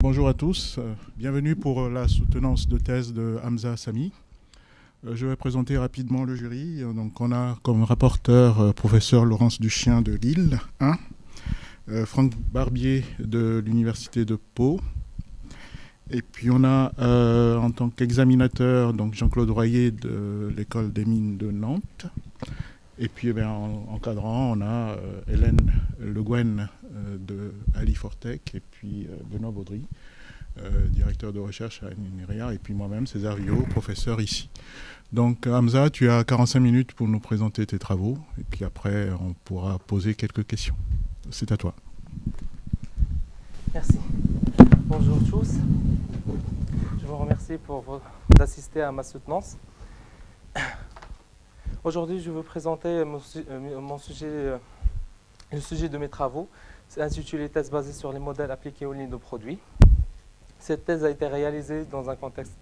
Bonjour à tous, bienvenue pour la soutenance de thèse de Hamza Sami. Je vais présenter rapidement le jury. Donc on a comme rapporteur professeur Laurence Duchien de Lille 1, Franck Barbier de l'Université de Pau, et puis on a en tant qu'examinateur donc Jean-Claude Royer de l'École des Mines de Nantes. Et puis en encadrant, on a Hélène Le Guen de Ali Fortec, et puis Benoît Baudry, directeur de recherche à l'INRIA, et puis moi-même, César Viau, professeur ici. Donc Hamza, tu as 45 minutes pour nous présenter tes travaux, et puis après, on pourra poser quelques questions. C'est à toi. Merci. Bonjour tous. Je vous remercie d'assister à ma soutenance. Aujourd'hui, je vais vous présenter le sujet de mes travaux. C'est intitulé « Thèse basée sur les modèles appliqués aux lignes de produits ». Cette thèse a été réalisée dans un contexte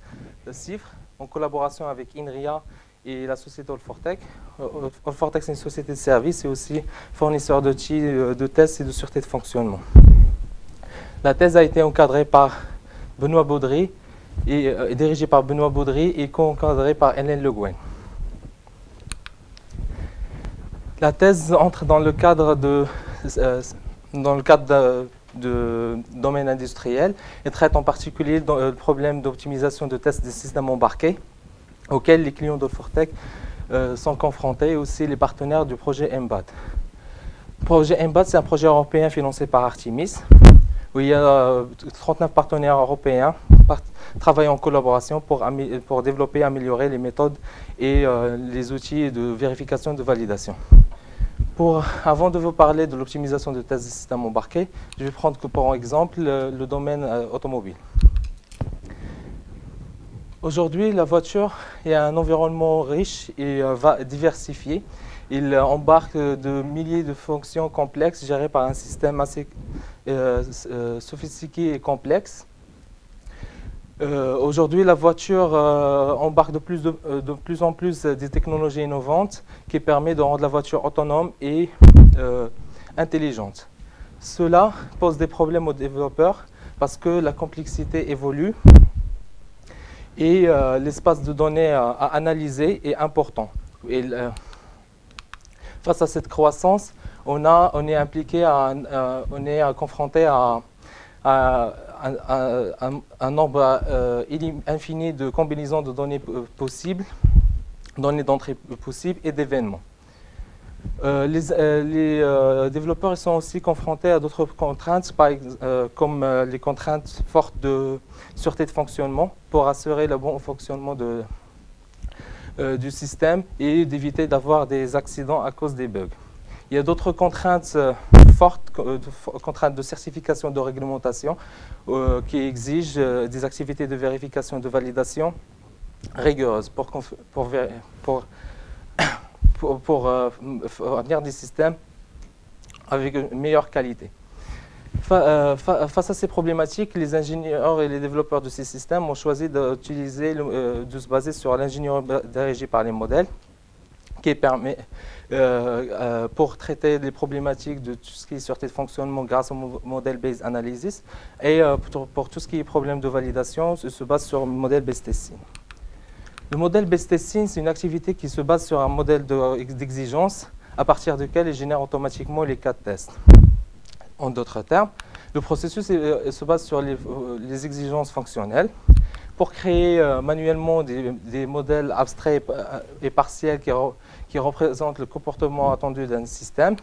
de CIFRE, en collaboration avec INRIA et la société Allfortec. Allfortec, c'est une société de services et aussi fournisseur d'outils de tests et de sûreté de fonctionnement. La thèse a été encadrée par Benoît Baudry, et dirigée par Benoît Baudry et co-encadrée par Hélène Le Guen. La thèse entre dans le cadre de domaine industriel et traite en particulier le problème d'optimisation de tests des systèmes embarqués auxquels les clients d'Allfortec sont confrontés et aussi les partenaires du projet MBAT. Le projet MBAT, c'est un projet européen financé par Artemis où il y a 39 partenaires européens travaillent en collaboration pour développer et améliorer les méthodes et les outils de vérification et de validation. Avant de vous parler de l'optimisation de tests des systèmes embarqués, je vais prendre pour exemple le domaine automobile. Aujourd'hui, la voiture est un environnement riche et diversifié. Il embarque de milliers de fonctions complexes gérées par un système assez sophistiqué et complexe. Aujourd'hui, la voiture embarque de plus en plus des technologies innovantes qui permettent de rendre la voiture autonome et intelligente. Cela pose des problèmes aux développeurs parce que la complexité évolue et l'espace de données à analyser est important. Et, face à cette croissance, on est confronté à un nombre infini de combinaisons de données possibles, données d'entrée possibles et d'événements. Les développeurs sont aussi confrontés à d'autres contraintes, comme les contraintes fortes de sûreté de fonctionnement pour assurer le bon fonctionnement du système et d'éviter d'avoir des accidents à cause des bugs. Il y a d'autres contraintes fortes, contraintes de certification, de réglementation, qui exigent des activités de vérification et de validation rigoureuses pour fournir des systèmes avec une meilleure qualité. Face à ces problématiques, les ingénieurs et les développeurs de ces systèmes ont choisi de se baser sur l'ingénierie dirigée par les modèles, qui permet pour traiter les problématiques de tout ce qui est sûreté de fonctionnement grâce au model-based analysis et pour tout ce qui est problème de validation, se base sur le modèle-based testing. Le modèle-based testing, c'est une activité qui se base sur un modèle d'exigence à partir duquel il génère automatiquement les cas de test. En d'autres termes, le processus se base sur les exigences fonctionnelles. Pour créer manuellement des modèles abstraits et partiels qui représentent le comportement attendu d'un système,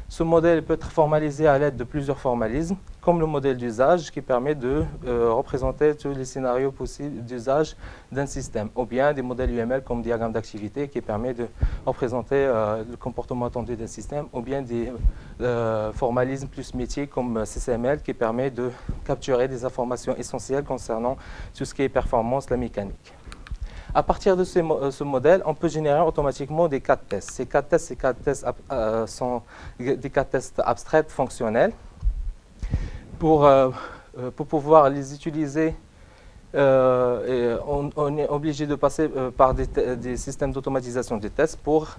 ce modèle peut être formalisé à l'aide de plusieurs formalismes, comme le modèle d'usage qui permet de représenter tous les scénarios possibles d'usage d'un système, ou bien des modèles UML comme diagramme d'activité qui permet de représenter le comportement attendu d'un système, ou bien des formalismes plus métiers comme CCML qui permet de capturer des informations essentielles concernant tout ce qui est performance, la mécanique. À partir de ce modèle, on peut générer automatiquement des cas de tests. Ces cas de tests sont des cas de tests abstraits fonctionnels. Pour pouvoir les utiliser, on est obligé de passer par des systèmes d'automatisation des tests pour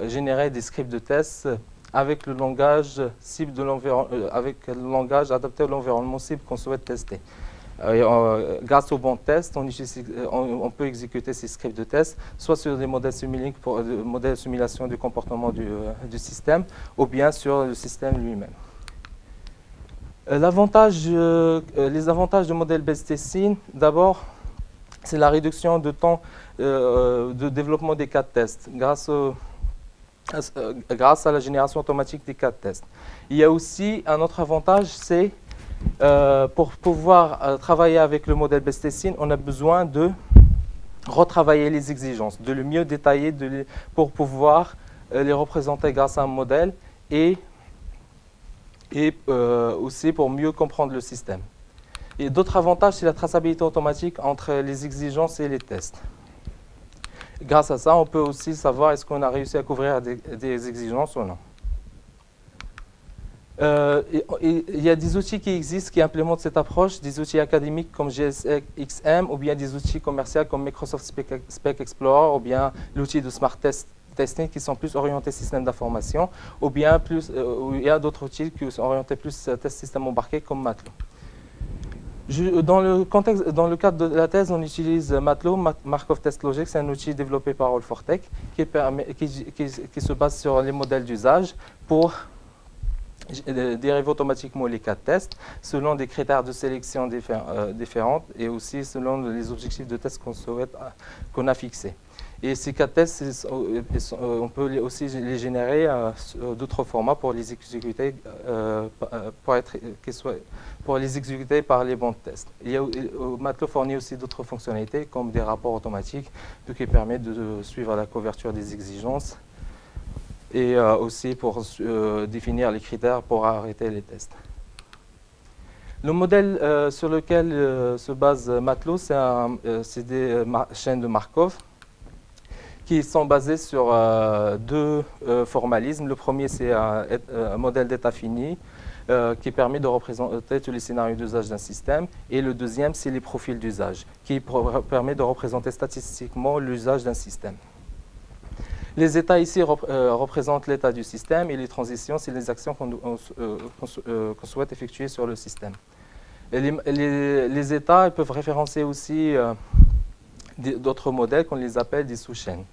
générer des scripts de tests avec le langage cible de avec le langage adapté à l'environnement cible qu'on souhaite tester. Grâce aux bons tests, on peut exécuter ces scripts de test, soit sur des modèles Simulink pour modèles de simulation du comportement du système, ou bien sur le système lui-même. Les avantages du modèle Based Testing, d'abord, c'est la réduction de temps de développement des cas de test grâce à la génération automatique des cas de test. Il y a aussi un autre avantage, c'est pour pouvoir travailler avec le modèle Based Testing, on a besoin de retravailler les exigences, de le mieux détailler pour pouvoir les représenter grâce à un modèle et aussi pour mieux comprendre le système. Et d'autres avantages, c'est la traçabilité automatique entre les exigences et les tests. Grâce à ça, on peut aussi savoir est-ce qu'on a réussi à couvrir des exigences ou non. Il y a des outils qui existent qui implémentent cette approche, des outils académiques comme GSXM ou bien des outils commerciaux comme Microsoft Spec Explorer ou bien l'outil de Smart Testing qui sont plus orientés système d'information ou bien il y a d'autres outils qui sont orientés plus test système embarqué comme Matelot. Dans le cadre de la thèse, on utilise Matelot, Markov Test Logic, c'est un outil développé par All4Tech qui se base sur les modèles d'usage pour dériver automatiquement les cas de test selon des critères de sélection différents et aussi selon les objectifs de test qu'on a fixés. Et ces cas de test, on peut aussi les générer d'autres formats pour les exécuter, pour les exécuter par les bons tests. Matelot fournit aussi d'autres fonctionnalités comme des rapports automatiques, ce qui permet de suivre la couverture des exigences et aussi pour définir les critères pour arrêter les tests. Le modèle sur lequel se base Matelot, c'est des chaînes de Markov qui sont basées sur deux formalismes. Le premier, c'est un modèle d'état fini qui permet de représenter tous les scénarios d'usage d'un système. Et le deuxième, c'est les profils d'usage, qui permet de représenter statistiquement l'usage d'un système. Les états ici représentent l'état du système et les transitions, c'est les actions qu'on souhaite effectuer sur le système. Et les états peuvent référencer aussi d'autres modèles qu'on les appelle des sous-chaînes.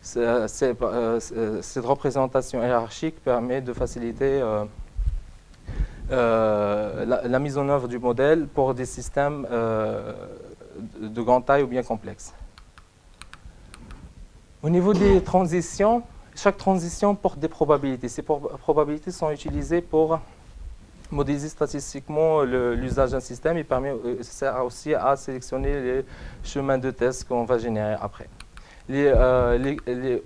Cette représentation hiérarchique permet de faciliter la mise en œuvre du modèle pour des systèmes de grande taille ou bien complexes. Au niveau des transitions, chaque transition porte des probabilités. Ces probabilités sont utilisées pour modéliser statistiquement l'usage d'un système et sert aussi à sélectionner les chemins de test qu'on va générer après.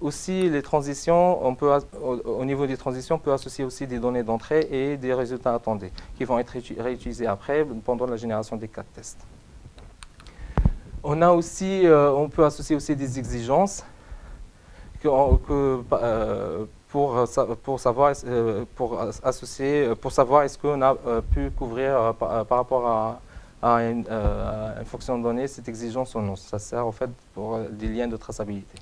Aussi, les transitions, au niveau des transitions, on peut associer aussi des données d'entrée et des résultats attendus qui vont être réutilisés après pendant la génération des cas de test. On peut associer aussi des exigences pour savoir est-ce qu'on a pu couvrir par rapport à une fonction donnée cette exigence ou non. Ça sert en fait pour des liens de traçabilité.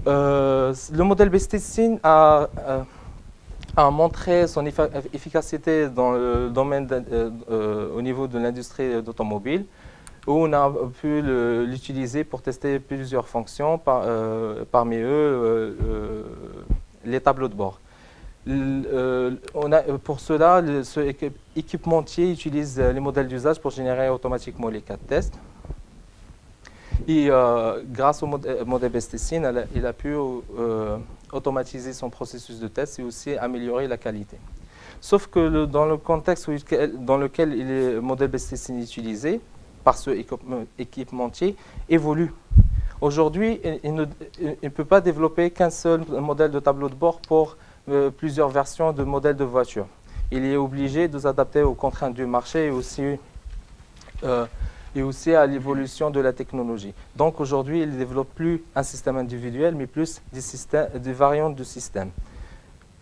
Le modèle Based Testing a montré son efficacité dans le domaine au niveau de l'industrie d'automobile, où on a pu l'utiliser pour tester plusieurs fonctions, parmi eux les tableaux de bord. Pour cela, ce équipementier utilise les modèles d'usage pour générer automatiquement les cas de test. Et grâce au modèle Based Testing, il a pu automatiser son processus de test et aussi améliorer la qualité. Sauf que dans le contexte dans lequel le modèle Based Testing est utilisé, par ce équipementier, évolue. Aujourd'hui, il ne peut pas développer qu'un seul modèle de tableau de bord pour plusieurs versions de modèles de voiture. Il est obligé de s'adapter aux contraintes du marché et aussi à l'évolution de la technologie. Donc aujourd'hui, il ne développe plus un système individuel, mais plus des variantes de systèmes.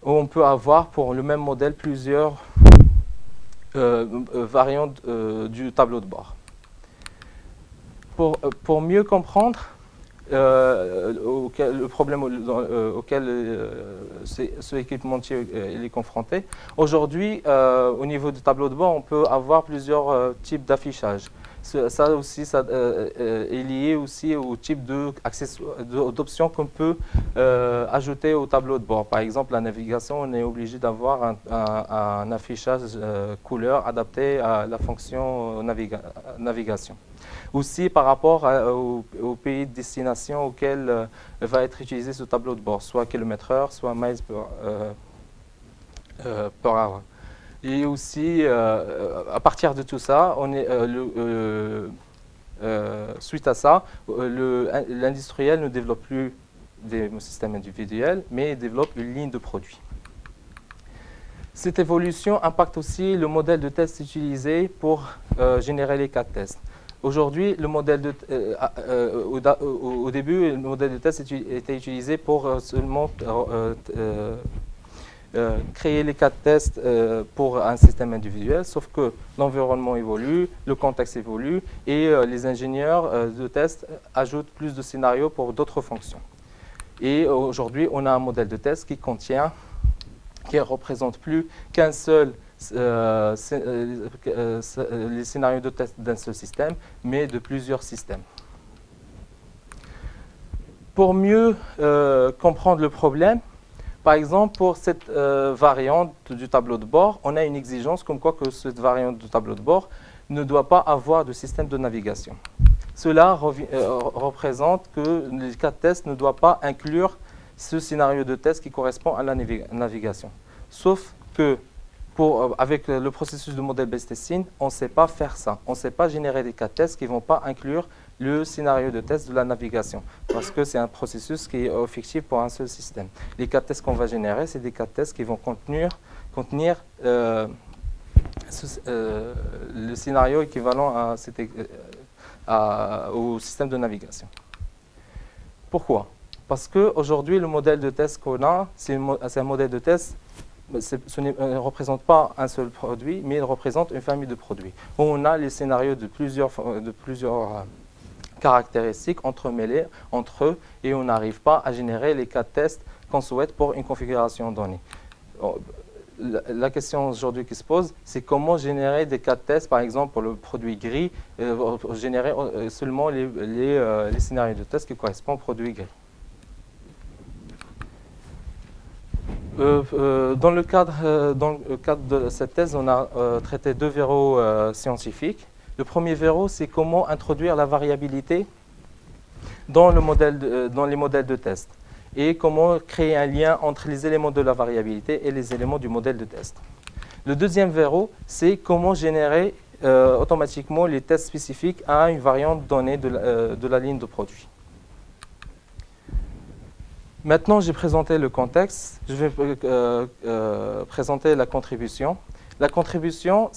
On peut avoir pour le même modèle plusieurs variantes du tableau de bord. Pour mieux comprendre le problème auquel ce équipementier il est confronté. Aujourd'hui, au niveau du tableau de bord, on peut avoir plusieurs types d'affichage. Ça aussi, ça est lié aussi au type d'options qu'on peut ajouter au tableau de bord. Par exemple, la navigation, on est obligé d'avoir un affichage couleur adapté à la fonction navigation. Aussi par rapport au pays de destination auquel va être utilisé ce tableau de bord, soit kilomètre-heure, soit miles per hour. Et aussi, à partir de tout ça, suite à ça, l'industriel ne développe plus des systèmes individuels, mais développe une ligne de produits. Cette évolution impacte aussi le modèle de test utilisé pour générer les cas de test. Aujourd'hui, au début, le modèle de test était utilisé pour seulement créer les cas de test pour un système individuel, sauf que l'environnement évolue, le contexte évolue et les ingénieurs de test ajoutent plus de scénarios pour d'autres fonctions. Et aujourd'hui, on a un modèle de test qui ne représente plus qu'un seul les scénarios de test d'un seul système, mais de plusieurs systèmes. Pour mieux comprendre le problème, par exemple, pour cette variante du tableau de bord, on a une exigence comme quoi que cette variante du tableau de bord ne doit pas avoir de système de navigation. Cela représente que les cas de test ne doivent pas inclure ce scénario de test qui correspond à la navigation. Sauf que avec le processus de modèle-based testing, on ne sait pas faire ça. On ne sait pas générer des cas de test qui ne vont pas inclure le scénario de test de la navigation, parce que c'est un processus qui est effectif pour un seul système. Les cas de test qu'on va générer, c'est des cas de test qui vont contenir le scénario équivalent au système de navigation. Pourquoi? Parce qu'aujourd'hui, le modèle de test qu'on a, c'est un modèle de test. Ce ne représente pas un seul produit, mais il représente une famille de produits. On a les scénarios de plusieurs caractéristiques entremêlées entre eux et on n'arrive pas à générer les cas de test qu'on souhaite pour une configuration donnée. La question aujourd'hui qui se pose, c'est comment générer des cas de test, par exemple pour le produit gris, générer seulement les scénarios de test qui correspondent au produit gris. Dans le cadre de cette thèse, on a traité deux verrous scientifiques. Le premier verrou, c'est comment introduire la variabilité dans les modèles de test et comment créer un lien entre les éléments de la variabilité et les éléments du modèle de test. Le deuxième verrou, c'est comment générer automatiquement les tests spécifiques à une variante donnée de la ligne de produit. Maintenant, j'ai présenté le contexte. Je vais présenter la contribution. La contribution,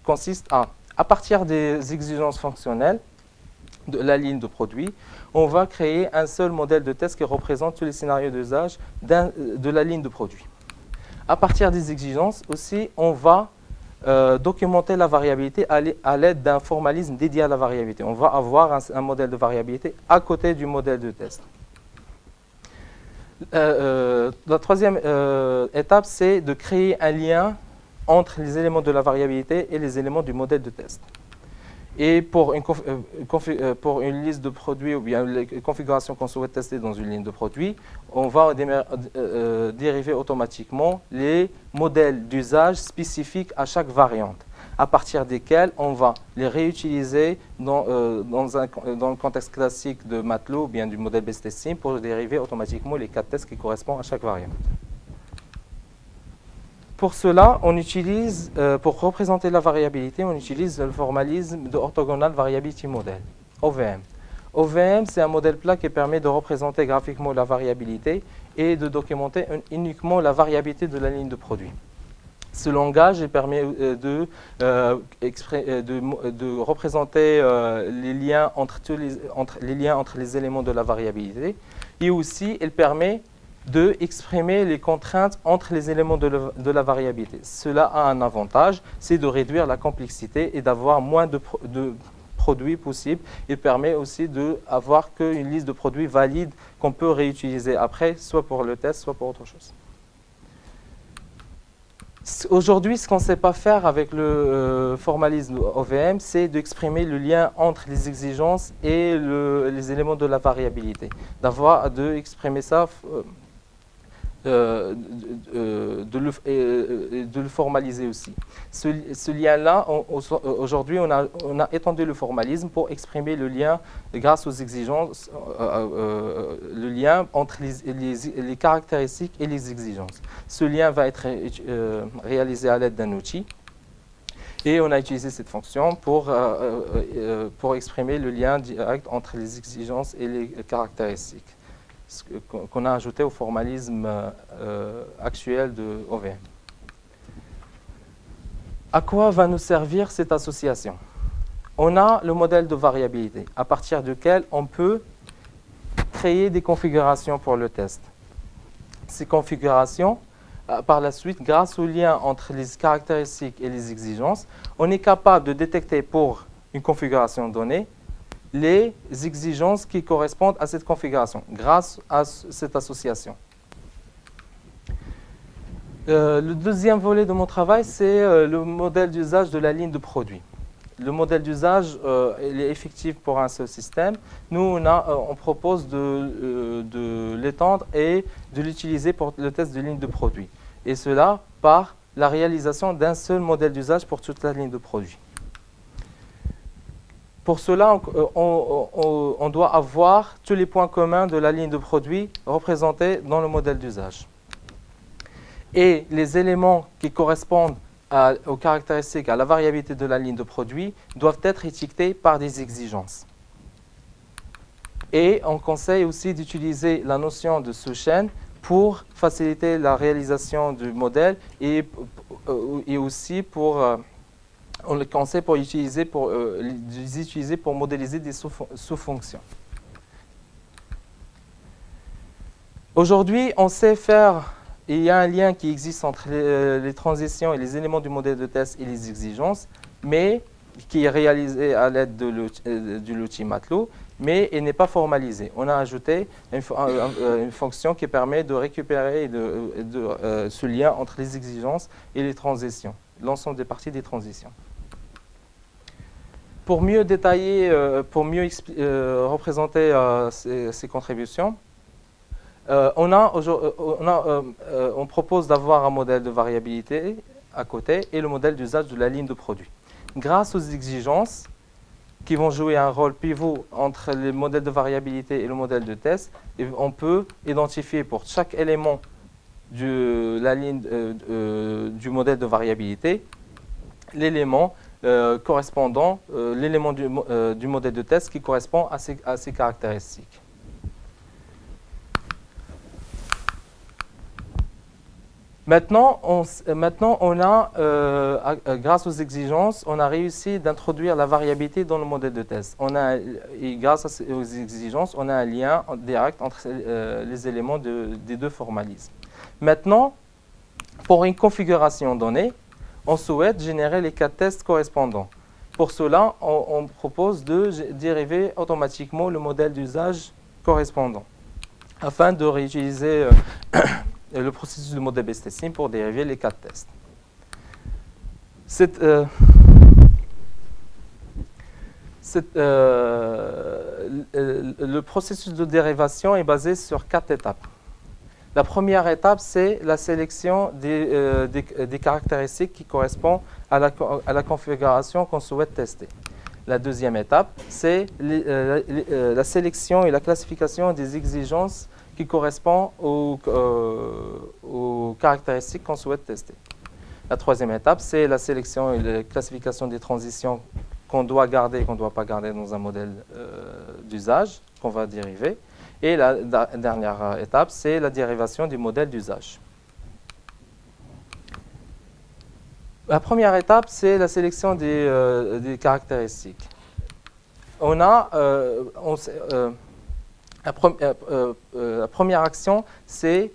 consiste à partir des exigences fonctionnelles de la ligne de produit, on va créer un seul modèle de test qui représente tous les scénarios d'usage de la ligne de produit. À partir des exigences aussi, on va documenter la variabilité à l'aide d'un formalisme dédié à la variabilité. On va avoir un modèle de variabilité à côté du modèle de test. La troisième étape, c'est de créer un lien entre les éléments de la variabilité et les éléments du modèle de test. Et pour une liste de produits ou bien les configurations qu'on souhaite tester dans une ligne de produits, on va dériver automatiquement les modèles d'usage spécifiques à chaque variante, à partir desquels on va les réutiliser dans le contexte classique de Matelot ou bien du modèle-based testing pour dériver automatiquement les cas de test qui correspondent à chaque variante. Pour cela, on utilise, pour représenter la variabilité, on utilise le formalisme de Orthogonal Variability Model, OVM. OVM, c'est un modèle plat qui permet de représenter graphiquement la variabilité et de documenter uniquement la variabilité de la ligne de produit. Ce langage permet de représenter les liens entre les éléments de la variabilité et aussi il permet d'exprimer les contraintes entre les éléments de la variabilité. Cela a un avantage, c'est de réduire la complexité et d'avoir moins de produits possibles. Il permet aussi d'avoir qu'une liste de produits valide qu'on peut réutiliser après, soit pour le test, soit pour autre chose. Aujourd'hui, ce qu'on ne sait pas faire avec le formalisme OVM, c'est d'exprimer le lien entre les exigences et les éléments de la variabilité. D'exprimer ça, de le formaliser aussi. Ce lien-là, aujourd'hui, on a étendu le formalisme pour exprimer le lien grâce aux exigences, le lien entre les caractéristiques et les exigences. Ce lien va être réalisé à l'aide d'un outil. Et on a utilisé cette fonction pour exprimer le lien direct entre les exigences et les caractéristiques, qu'on a ajouté au formalisme actuel de OVM. À quoi va nous servir cette association? On a le modèle de variabilité, à partir duquel on peut créer des configurations pour le test. Ces configurations, par la suite, grâce au lien entre les caractéristiques et les exigences, on est capable de détecter pour une configuration donnée les exigences qui correspondent à cette configuration, grâce à cette association. Le deuxième volet de mon travail, c'est le modèle d'usage de la ligne de produit. Le modèle d'usage il est effectif pour un seul système. Nous, on propose de l'étendre et de l'utiliser pour le test de ligne de produit. Et cela par la réalisation d'un seul modèle d'usage pour toute la ligne de produit. Pour cela, on doit avoir tous les points communs de la ligne de produit représentés dans le modèle d'usage. Et les éléments qui correspondent aux caractéristiques, à la variabilité de la ligne de produit, doivent être étiquetés par des exigences. Et on conseille aussi d'utiliser la notion de sous-chaîne pour faciliter la réalisation du modèle et aussi on le conseille pour les utiliser pour modéliser des sous-fonctions. Aujourd'hui, on sait faire. Il y a un lien qui existe entre les transitions et les éléments du modèle de test et les exigences, mais qui est réalisé à l'aide de l'outil Matelot, mais il n'est pas formalisé. On a ajouté une fonction qui permet de récupérer ce lien entre les exigences et les transitions, l'ensemble des parties des transitions. Pour mieux détailler, pour mieux représenter ces contributions, on propose d'avoir un modèle de variabilité à côté et le modèle d'usage de la ligne de produit. Grâce aux exigences qui vont jouer un rôle pivot entre le modèle de variabilité et le modèle de test, on peut identifier pour chaque élément du modèle de variabilité l'élément correspondant, l'élément du modèle de test qui correspond à ces caractéristiques. Maintenant, grâce aux exigences, on a réussi d'introduire la variabilité dans le modèle de test. Et grâce aux exigences, on a un lien direct entre les éléments des deux formalismes. Maintenant, pour une configuration donnée, on souhaite générer les cas de test correspondants. Pour cela, on propose de dériver automatiquement le modèle d'usage correspondant, afin de réutiliser le processus de modèle base testing pour dériver les cas de test. Le processus de dérivation est basé sur 4 étapes. La première étape, c'est la sélection des caractéristiques qui correspondent à la configuration qu'on souhaite tester. La deuxième étape, c'est la sélection et la classification des exigences qui correspond aux caractéristiques qu'on souhaite tester. La troisième étape, c'est la sélection et la classification des transitions qu'on doit garder et qu'on ne doit pas garder dans un modèle d'usage qu'on va dériver. Et la dernière étape, c'est la dérivation du modèle d'usage. La première étape, c'est la sélection des caractéristiques. La première action, c'est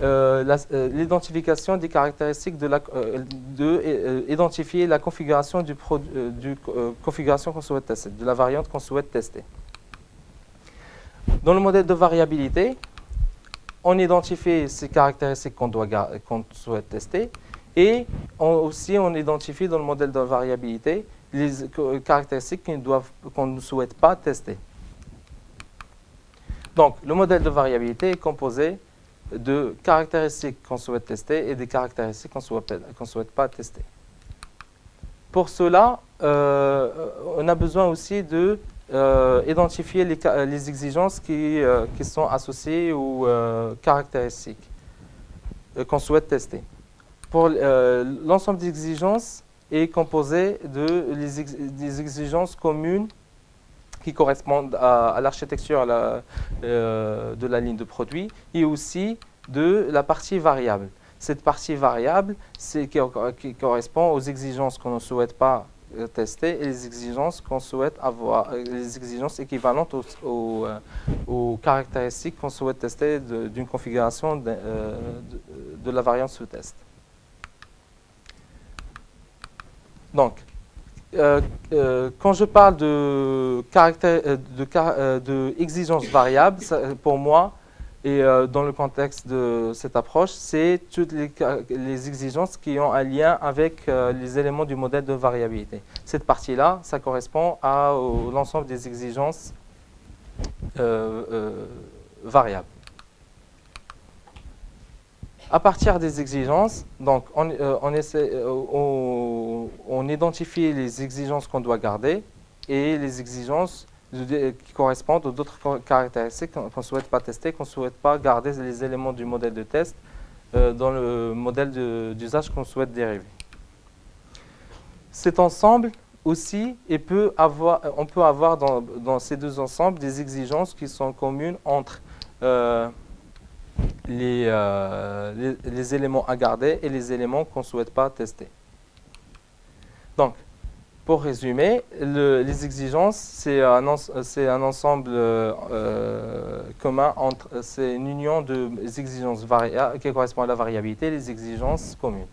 l'identification des caractéristiques identifier la configuration configuration qu'on souhaite tester, de la variante qu'on souhaite tester. Dans le modèle de variabilité, on identifie ces caractéristiques qu'on souhaite tester et aussi on identifie dans le modèle de variabilité les caractéristiques qu'on ne souhaite pas tester. Donc, le modèle de variabilité est composé de caractéristiques qu'on souhaite tester et des caractéristiques qu'on ne souhaite pas tester. Pour cela, on a besoin aussi de identifier les exigences qui sont associées aux caractéristiques qu'on souhaite tester. Pour l'ensemble des exigences est composé des exigences communes qui correspondent à l'architecture de la ligne de produit et aussi de la partie variable. Cette partie variable, qui correspond aux exigences qu'on ne souhaite pas tester et les exigences qu'on souhaite avoir, les exigences équivalentes aux caractéristiques qu'on souhaite tester d'une configuration de la variante sous test. Donc, quand je parle de exigences variables, pour moi, et dans le contexte de cette approche, c'est toutes les exigences qui ont un lien avec les éléments du modèle de variabilité. Cette partie-là, ça correspond à l'ensemble des exigences variables. À partir des exigences, donc on identifie les exigences qu'on doit garder et les exigences qui correspondent aux autres caractéristiques qu'on ne souhaite pas tester, qu'on ne souhaite pas garder les éléments du modèle de test dans le modèle d'usage qu'on souhaite dériver. Cet ensemble aussi, on peut avoir dans ces deux ensembles des exigences qui sont communes entre les éléments à garder et les éléments qu'on ne souhaite pas tester. Donc, pour résumer, les exigences, c'est un ensemble commun c'est une union de exigences qui correspond à la variabilité et les exigences communes.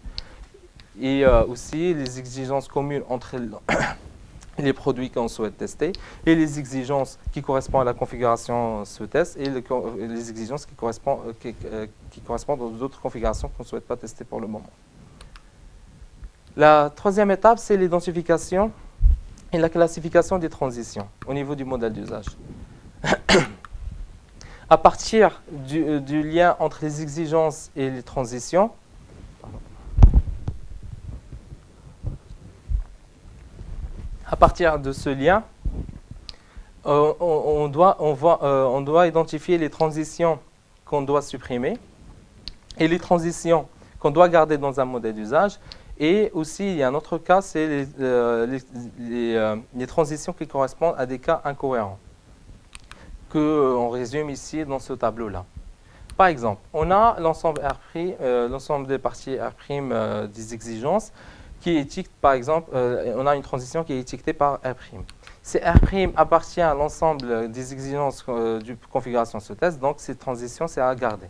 Et aussi les exigences communes entre les produits qu'on souhaite tester et les exigences qui correspondent à la configuration sous test et les exigences qui correspondent aux autres configurations qu'on ne souhaite pas tester pour le moment. La troisième étape, c'est l'identification et la classification des transitions au niveau du modèle d'usage. À partir du lien entre les exigences et les transitions, à partir de ce lien, on doit identifier les transitions qu'on doit supprimer et les transitions qu'on doit garder dans un modèle d'usage. Et aussi, il y a un autre cas, c'est les transitions qui correspondent à des cas incohérents, qu'on résume ici dans ce tableau-là. Par exemple, on a l'ensemble l'ensemble des parties R' des exigences qui est étiquetée, par exemple, on a une transition qui est étiquetée par R'. Si R' appartient à l'ensemble des exigences de configuration sous test, donc cette transition, c'est à garder.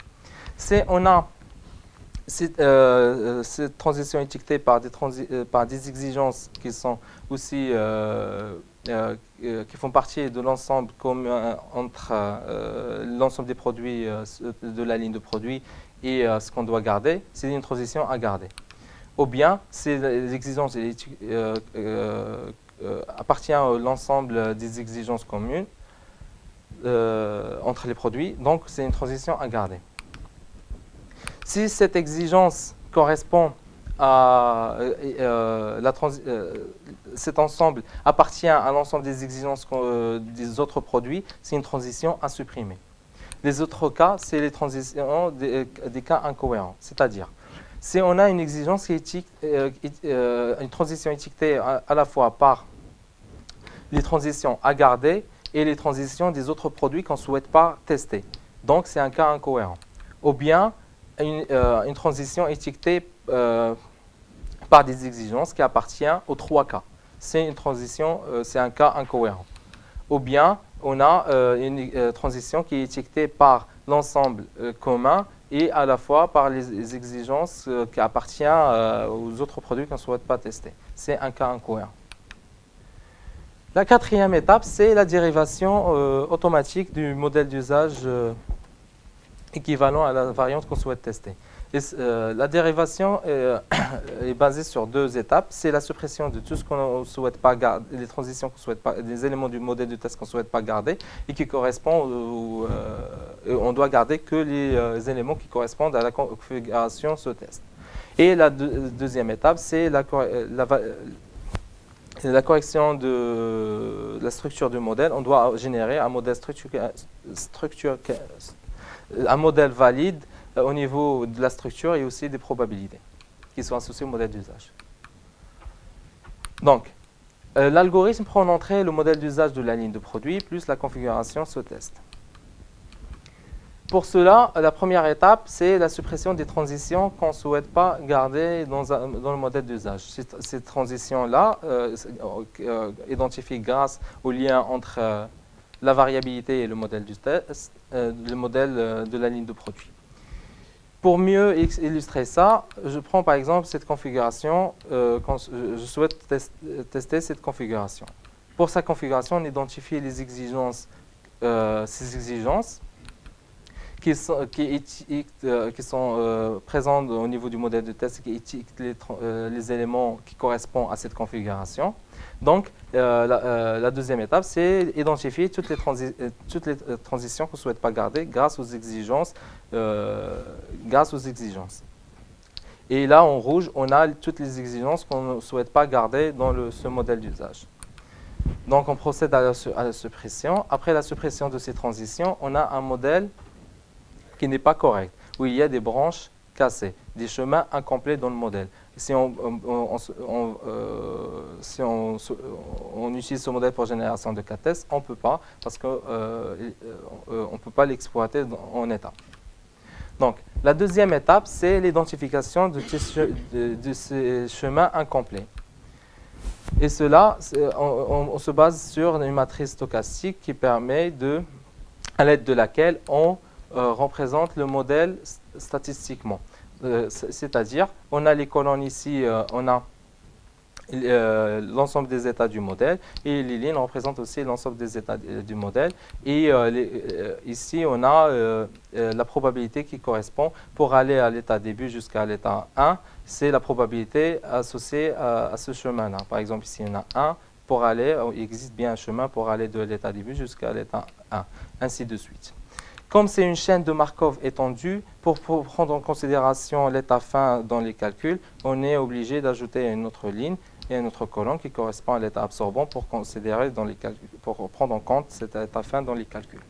Si on a cette transition étiquetée par des exigences qui sont aussi qui font partie de l'ensemble commun entre l'ensemble des produits de la ligne de produits et ce qu'on doit garder, c'est une transition à garder. Ou bien, si les exigences appartiennent à l'ensemble des exigences communes entre les produits, donc c'est une transition à garder. Si cette exigence correspond à cet ensemble appartient à l'ensemble des exigences des autres produits, c'est une transition à supprimer. Les autres cas, c'est les transitions des cas incohérents, c'est-à-dire si on a une exigence une transition étiquetée à la fois par les transitions à garder et les transitions des autres produits qu'on ne souhaite pas tester. Donc, c'est un cas incohérent. Ou bien, une transition étiquetée par des exigences qui appartient aux trois cas. C'est une transition, c'est un cas incohérent. Ou bien, on a une transition qui est étiquetée par l'ensemble commun et à la fois par les exigences qui appartiennent aux autres produits qu'on ne souhaite pas tester. C'est un cas incohérent. La quatrième étape, c'est la dérivation automatique du modèle d'usage équivalent à la variante qu'on souhaite tester. La dérivation est basée sur deux étapes. C'est la suppression de tout ce qu'on ne souhaite pas garder, les transitions qu'on souhaite pas, des éléments du modèle de test qu'on ne souhaite pas garder et qui correspondent on doit garder que les éléments qui correspondent à la configuration ce test. Et la deuxième étape, c'est la correction de la structure du modèle. On doit générer un modèle un modèle valide au niveau de la structure et aussi des probabilités qui sont associées au modèle d'usage. Donc, l'algorithme prend en entrée le modèle d'usage de la ligne de produit plus la configuration ce test. Pour cela, la première étape, c'est la suppression des transitions qu'on ne souhaite pas garder dans le modèle d'usage. Ces transitions-là, identifiées grâce au lien entre la variabilité et le modèle du test, le modèle de la ligne de produit. Pour mieux illustrer ça, je prends par exemple cette configuration, quand je souhaite tester cette configuration. Pour sa configuration, on identifie les exigences, ces exigences qui sont présentes au niveau du modèle de test, qui étiquetent les éléments qui correspondent à cette configuration. Donc, la deuxième étape, c'est identifier toutes les transitions qu'on ne souhaite pas garder grâce aux exigences. Et là, en rouge, on a toutes les exigences qu'on ne souhaite pas garder dans ce modèle d'usage. Donc, on procède à la suppression. Après la suppression de ces transitions, on a un modèle qui n'est pas correct, où il y a des branches cassées, des chemins incomplets dans le modèle. Si on utilise ce modèle pour génération de cas tests, on ne peut pas, parce qu'on ne peut pas l'exploiter en état. Donc, la deuxième étape, c'est l'identification de ces chemins incomplets. Et cela, on se base sur une matrice stochastique qui permet à l'aide de laquelle on représente le modèle statistiquement. C'est-à-dire, on a les colonnes ici, on a l'ensemble des états du modèle, et les lignes représentent aussi l'ensemble des états du modèle. Et ici, on a la probabilité qui correspond pour aller à l'état début jusqu'à l'état 1. C'est la probabilité associée à ce chemin-là. Par exemple, ici, on a 1. Il existe bien un chemin pour aller de l'état début jusqu'à l'état 1, ainsi de suite. Comme c'est une chaîne de Markov étendue, pour prendre en considération l'état fin dans les calculs, on est obligé d'ajouter une autre ligne et une autre colonne qui correspond à l'état absorbant pour prendre en compte cet état fin dans les calculs.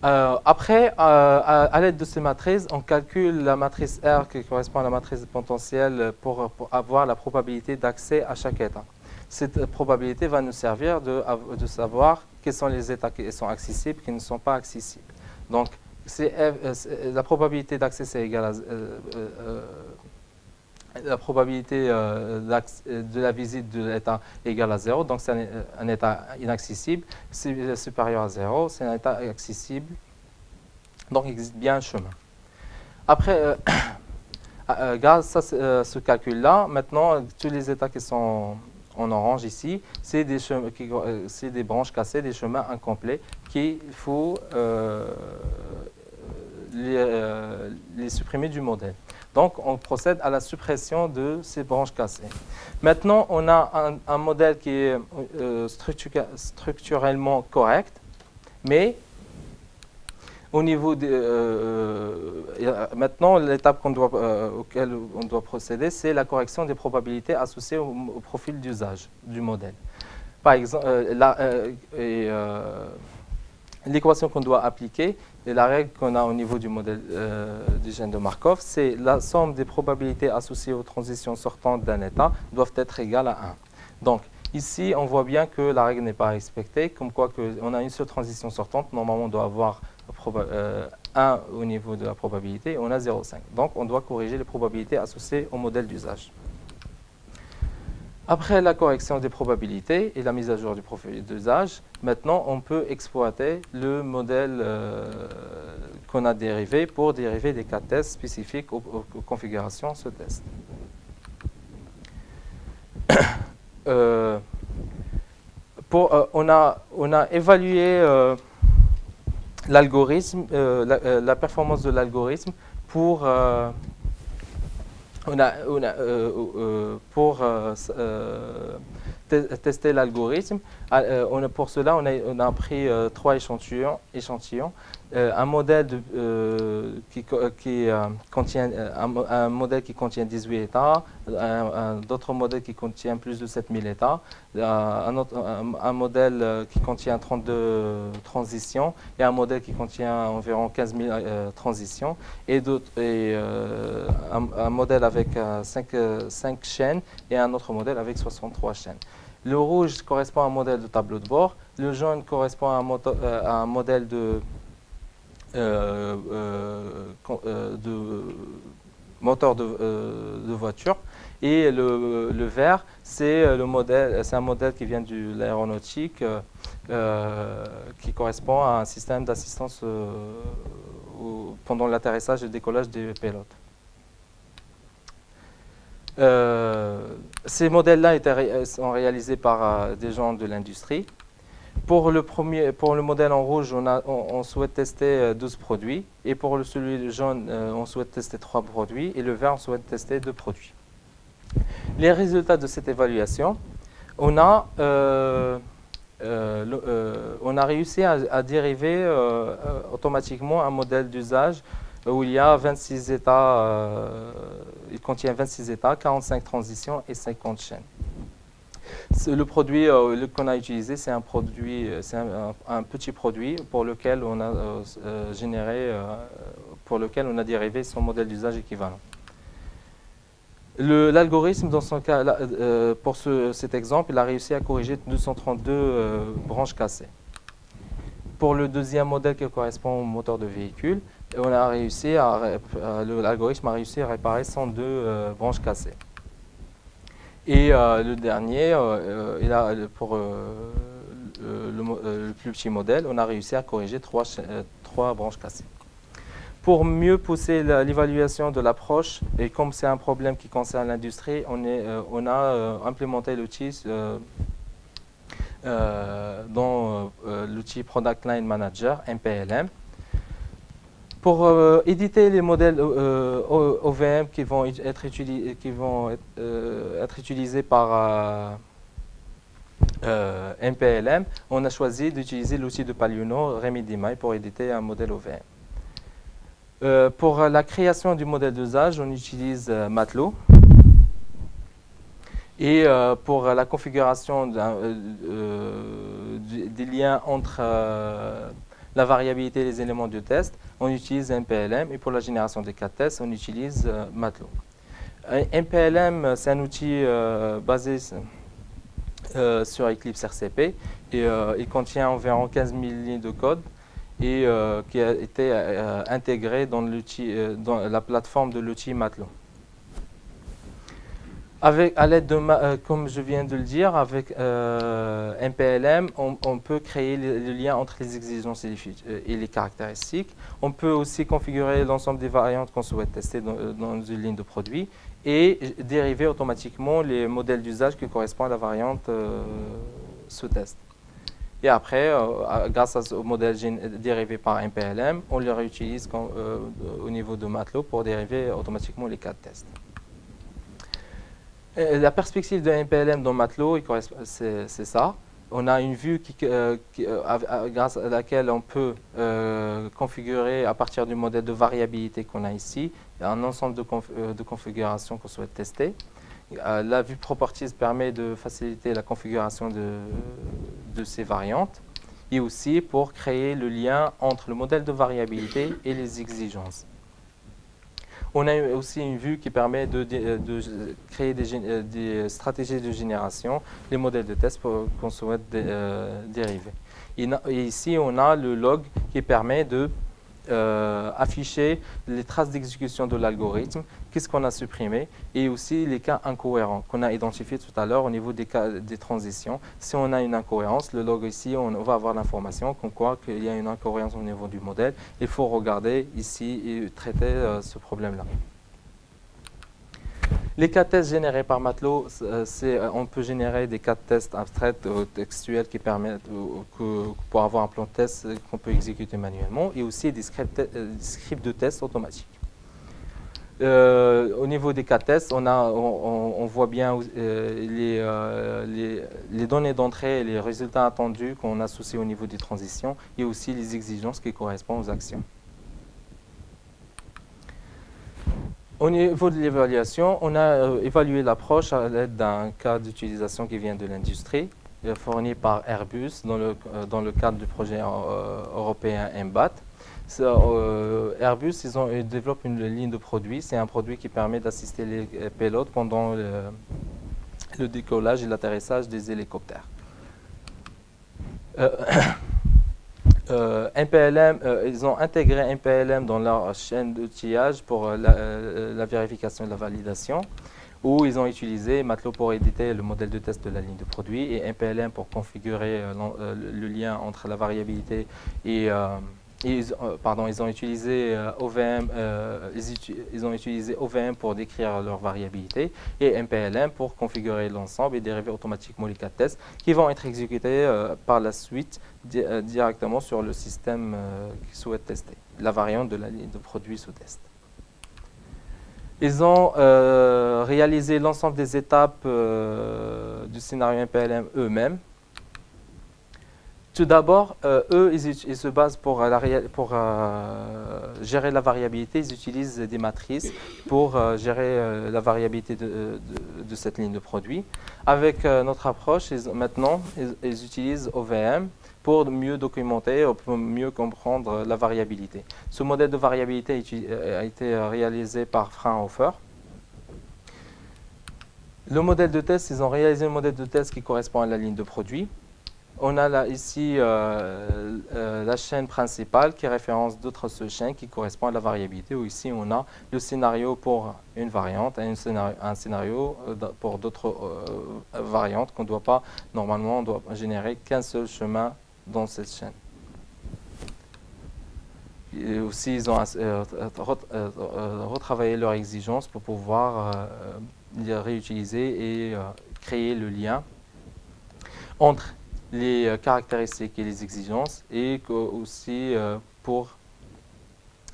Après, à l'aide de ces matrices, on calcule la matrice R qui correspond à la matrice potentielle pour avoir la probabilité d'accès à chaque état. Cette probabilité va nous servir de savoir quels sont les états qui sont accessibles et qui ne sont pas accessibles. Donc, la probabilité d'accès, c'est égal à la probabilité de la visite de l'état est égale à 0. Donc, c'est un état inaccessible. Si c'est supérieur à 0, c'est un état accessible. Donc, il existe bien un chemin. Après, grâce à ce calcul-là, maintenant, tous les états qui sont en orange ici, c'est des branches cassées, des chemins incomplets qu'il faut les supprimer du modèle. Donc, on procède à la suppression de ces branches cassées. Maintenant, on a un modèle qui est structurellement correct, mais au niveau maintenant, l'étape auquel on doit procéder, c'est la correction des probabilités associées au profil d'usage du modèle. Par exemple, l'équation qu'on doit appliquer et la règle qu'on a au niveau du modèle du gène de Markov, c'est la somme des probabilités associées aux transitions sortantes d'un état doivent être égales à 1. Donc, ici, on voit bien que la règle n'est pas respectée, comme quoi on a une seule transition sortante, normalement on doit avoir 1 au niveau de la probabilité, et on a 0,5. Donc, on doit corriger les probabilités associées au modèle d'usage. Après la correction des probabilités et la mise à jour du profil d'usage, maintenant on peut exploiter le modèle qu'on a dérivé pour dériver des cas de tests spécifiques aux configurations ce test. On a évalué l'algorithme, la performance de l'algorithme pour tester l'algorithme. Pour cela, on a pris 3 échantillons. Un modèle un modèle qui contient 18 états, d'autres modèles qui contient plus de 7000 états, un modèle qui contient 32 transitions et un modèle qui contient environ 15 000 transitions et un modèle avec 5 chaînes et un autre modèle avec 63 chaînes. Le rouge correspond à un modèle de tableau de bord, le jaune correspond à un modèle de moteur de voiture, et le vert c'est un modèle qui vient de l'aéronautique qui correspond à un système d'assistance pendant l'atterrissage et le décollage des pilotes. Ces modèles-là sont réalisés par des gens de l'industrie. Pour le modèle en rouge, on souhaite tester 12 produits, et pour celui jaune, on souhaite tester 3 produits, et le vert, on souhaite tester 2 produits. Les résultats de cette évaluation, on a réussi à dériver automatiquement un modèle d'usage où il y a 26 états, il contient 26 états, 45 transitions et 50 chaînes. Le produit qu'on a utilisé, c'est un petit produit pour lequel on a dérivé son modèle d'usage équivalent. L'algorithme, dans son cas, pour cet exemple, il a réussi à corriger 232 branches cassées. Pour le deuxième modèle qui correspond au moteur de véhicule, l'algorithme a réussi à réparer 102 branches cassées. Et le dernier, pour le plus petit modèle, on a réussi à corriger 3 branches cassées. Pour mieux pousser l'évaluation de l'approche, et comme c'est un problème qui concerne l'industrie, on a implémenté l'outil dans l'outil Product Line Manager, MPLM. Pour éditer les modèles OVM qui vont être utilisés par MPLM, on a choisi d'utiliser l'outil de Paluno, RemedyMy, pour éditer un modèle OVM. Pour la création du modèle d'usage, on utilise Matelot. Et pour la configuration des liens entre la variabilité et les éléments de test, on utilise MPLM, et pour la génération des cas de test, on utilise Matelot. MPLM, c'est un outil basé sur Eclipse RCP, et il contient environ 15 000 lignes de code, et qui a été intégré dans la plateforme de l'outil Matelot. À l'aide de, comme je viens de le dire, avec MPLM, on peut créer le lien entre les exigences et les caractéristiques. On peut aussi configurer l'ensemble des variantes qu'on souhaite tester dans une ligne de produit, et dériver automatiquement les modèles d'usage qui correspondent à la variante sous test. Et après, grâce au modèle dérivé par MPLM, on le réutilise au niveau de Matelot pour dériver automatiquement les cas de test. La perspective de MPLM dans Matelot, c'est ça. On a une vue grâce à laquelle on peut configurer, à partir du modèle de variabilité qu'on a ici, un ensemble de configurations qu'on souhaite tester. La vue Properties permet de faciliter la configuration de ces variantes, et aussi pour créer le lien entre le modèle de variabilité et les exigences. On a aussi une vue qui permet de créer des stratégies de génération, des modèles de test qu'on souhaite dériver. Et ici, on a le log qui permet de afficher les traces d'exécution de l'algorithme, qu'est-ce qu'on a supprimé, et aussi les cas incohérents qu'on a identifiés tout à l'heure au niveau des cas des transitions. Si on a une incohérence, le log ici, on va avoir l'information comme quoi qu'il y a une incohérence au niveau du modèle. Il faut regarder ici et traiter ce problème-là. Les cas tests générés par Matelot, on peut générer des cas tests abstraits textuels qui permettent, pour avoir un plan de test qu'on peut exécuter manuellement, et aussi des scripts de test automatiques. Au niveau des cas tests, on voit bien les données d'entrée et les résultats attendus qu'on associe au niveau des transitions, et aussi les exigences qui correspondent aux actions. Au niveau de l'évaluation, on a évalué l'approche à l'aide d'un cas d'utilisation qui vient de l'industrie, fourni par Airbus dans le cadre du projet européen MBAT. Airbus, ils développent une ligne de produits. C'est un produit qui permet d'assister les pilotes pendant le décollage et l'atterrissage des hélicoptères. Ils ont intégré MPLM dans leur chaîne d'outillage pour la vérification et la validation, où ils ont utilisé Matelot pour éditer le modèle de test de la ligne de produit et MPLM pour configurer le lien entre la variabilité et ils ont utilisé OVM, ils ont utilisé OVM pour décrire leur variabilité et MPLM pour configurer l'ensemble et dériver automatiquement les cas de test qui vont être exécutés par la suite directement sur le système qu'ils souhaitent tester, la variante de la ligne de produit sous test. Ils ont réalisé l'ensemble des étapes du scénario MPLM eux-mêmes. Tout d'abord, eux, ils se basent pour gérer la variabilité, ils utilisent des matrices pour gérer la variabilité de cette ligne de produit. Avec notre approche, maintenant, ils utilisent OVM pour mieux documenter, pour mieux comprendre la variabilité. Ce modèle de variabilité a été réalisé par Fraunhofer. Le modèle de test, ils ont réalisé un modèle de test qui correspond à la ligne de produit. On a là, ici la chaîne principale qui référence d'autres sous-chaînes qui correspondent à la variabilité, où ici on a le scénario pour une variante et un scénario pour d'autres variantes qu'on ne doit pas, normalement, on doit générer qu'un seul chemin dans cette chaîne. Et aussi, ils ont retravaillé leurs exigences pour pouvoir les réutiliser et créer le lien entre les caractéristiques et les exigences, et aussi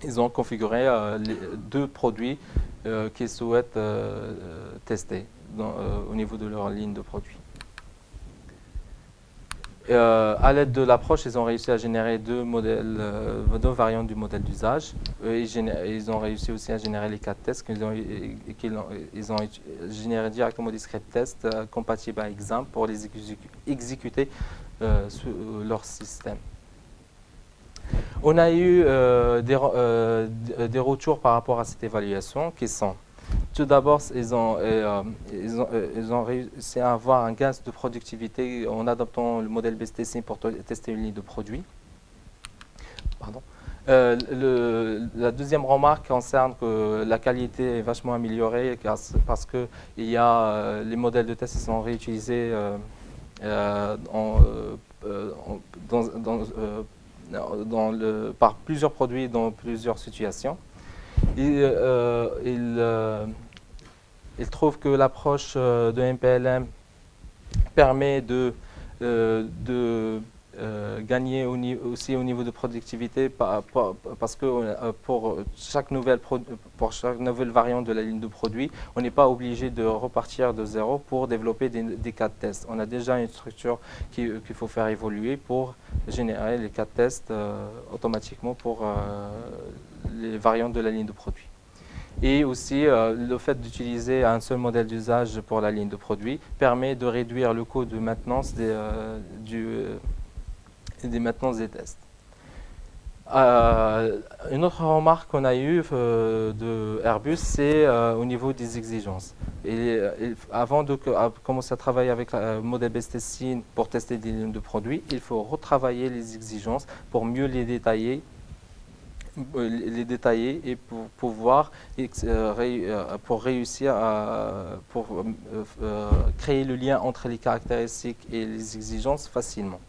ils ont configuré les deux produits qu'ils souhaitent tester au niveau de leur ligne de produits. À l'aide de l'approche, ils ont réussi à générer deux variantes du modèle d'usage. Ils ont réussi aussi à générer les cas de tests ils ont généré directement des script tests compatibles à XAMPP pour les exécuter sur leur système. On a eu des retours par rapport à cette évaluation qui sont: tout d'abord, ils ont réussi à avoir un gain de productivité en adoptant le modèle BSTC pour tester une ligne de produit. Pardon. La deuxième remarque concerne que la qualité est vachement améliorée parce que les modèles de test sont réutilisés par plusieurs produits dans plusieurs situations. Il trouve que l'approche de MPLM permet de gagner aussi au niveau de productivité parce que pour chaque nouvelle variante de la ligne de produit, on n'est pas obligé de repartir de zéro pour développer des cas de test. On a déjà une structure qu'il faut faire évoluer pour générer les cas de test automatiquement pour les variantes de la ligne de produit. Et aussi, le fait d'utiliser un seul modèle d'usage pour la ligne de produit permet de réduire le coût de maintenance des tests. Une autre remarque qu'on a eue de Airbus, c'est au niveau des exigences. Avant de commencer à travailler avec le modèle BSTC pour tester des lignes de produits, il faut retravailler les exigences pour mieux les détailler les détailler et pour pouvoir pour réussir à créer le lien entre les caractéristiques et les exigences facilement.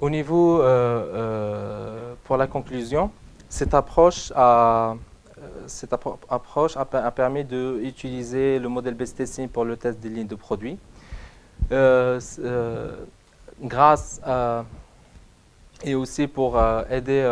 Au niveau, pour la conclusion, cette approche a permis d'utiliser le modèle base testing pour le test des lignes de produits. Grâce à, et aussi pour aider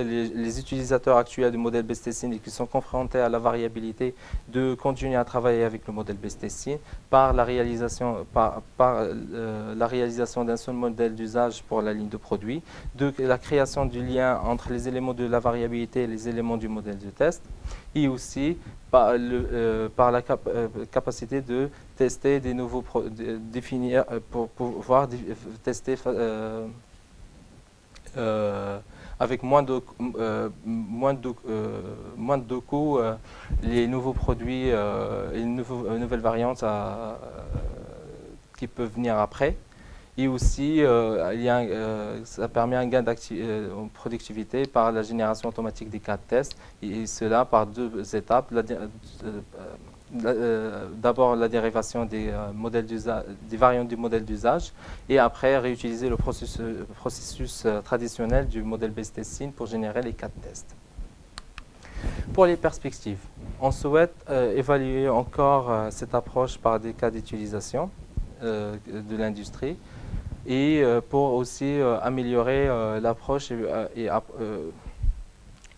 les utilisateurs actuels du modèle base testing qui sont confrontés à la variabilité de continuer à travailler avec le modèle base testing par la réalisation, la réalisation d'un seul modèle d'usage pour la ligne de produit, de la création du lien entre les éléments de la variabilité et les éléments du modèle de test, et aussi par la capacité de tester des nouveaux définir pour pouvoir tester avec moins de coûts les nouveaux produits et les nouvelles variantes qui peuvent venir après. Et aussi, ça permet un gain de productivité par la génération automatique des cas de test, et cela par deux étapes. D'abord la dérivation des variantes du modèle d'usage, et après réutiliser le processus traditionnel du modèle base testing pour générer les cas de test. Pour les perspectives, on souhaite évaluer encore cette approche par des cas d'utilisation de l'industrie, et pour aussi améliorer l'approche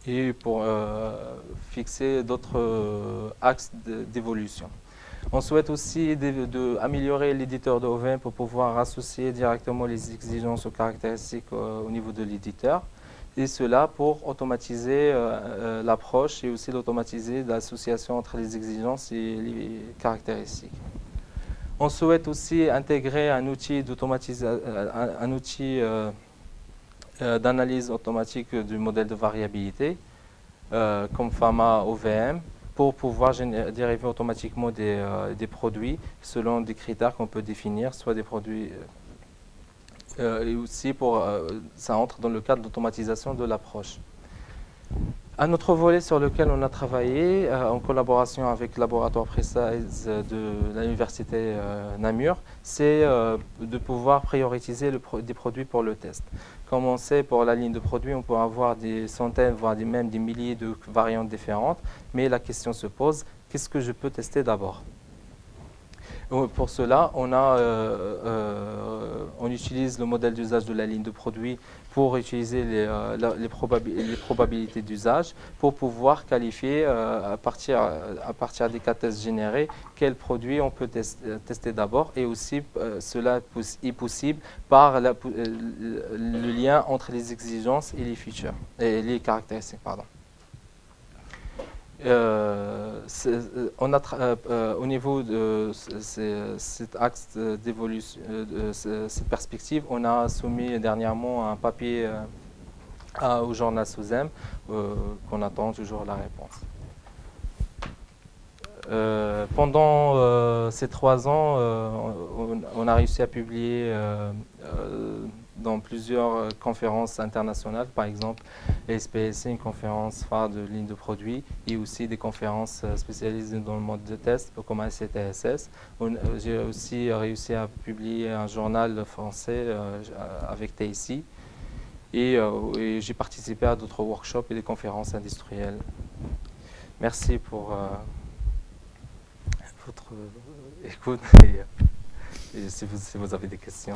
et pour fixer d'autres axes d'évolution. On souhaite aussi améliorer l'éditeur de OVM pour pouvoir associer directement les exigences aux caractéristiques au niveau de l'éditeur, et cela pour automatiser l'approche et aussi automatiser l'association entre les exigences et les caractéristiques. On souhaite aussi intégrer un outil d'analyse automatique du modèle de variabilité, comme FAMA OVM, pour pouvoir dériver automatiquement des produits selon des critères qu'on peut définir, soit des produits, et aussi ça entre dans le cadre d'automatisation de l'approche. Un autre volet sur lequel on a travaillé en collaboration avec le laboratoire Precise de l'université Namur, c'est de pouvoir prioriser des produits pour le test. Comme on sait, pour la ligne de produits, on peut avoir des centaines, voire même des milliers de variantes différentes, mais la question se pose, qu'est-ce que je peux tester d'abord ? Pour cela, on utilise le modèle d'usage de la ligne de produit pour utiliser les probabilités d'usage pour pouvoir qualifier à partir des cas tests générés quel produit on peut tester d'abord, et aussi cela est possible par le lien entre les exigences et les features et les caractéristiques, pardon. Au niveau de cet axe d'évolution, cette perspective, on a soumis dernièrement un papier au journal SOSEM qu'on attend toujours la réponse. Pendant ces 3 ans, on a réussi à publier dans plusieurs conférences internationales, par exemple SPSC, une conférence phare de ligne de produits, et aussi des conférences spécialisées dans le mode de test, comme ICTSS. J'ai aussi réussi à publier un journal français avec TIC, et j'ai participé à d'autres workshops et des conférences industrielles. Merci pour votre écoute, et si vous avez des questions.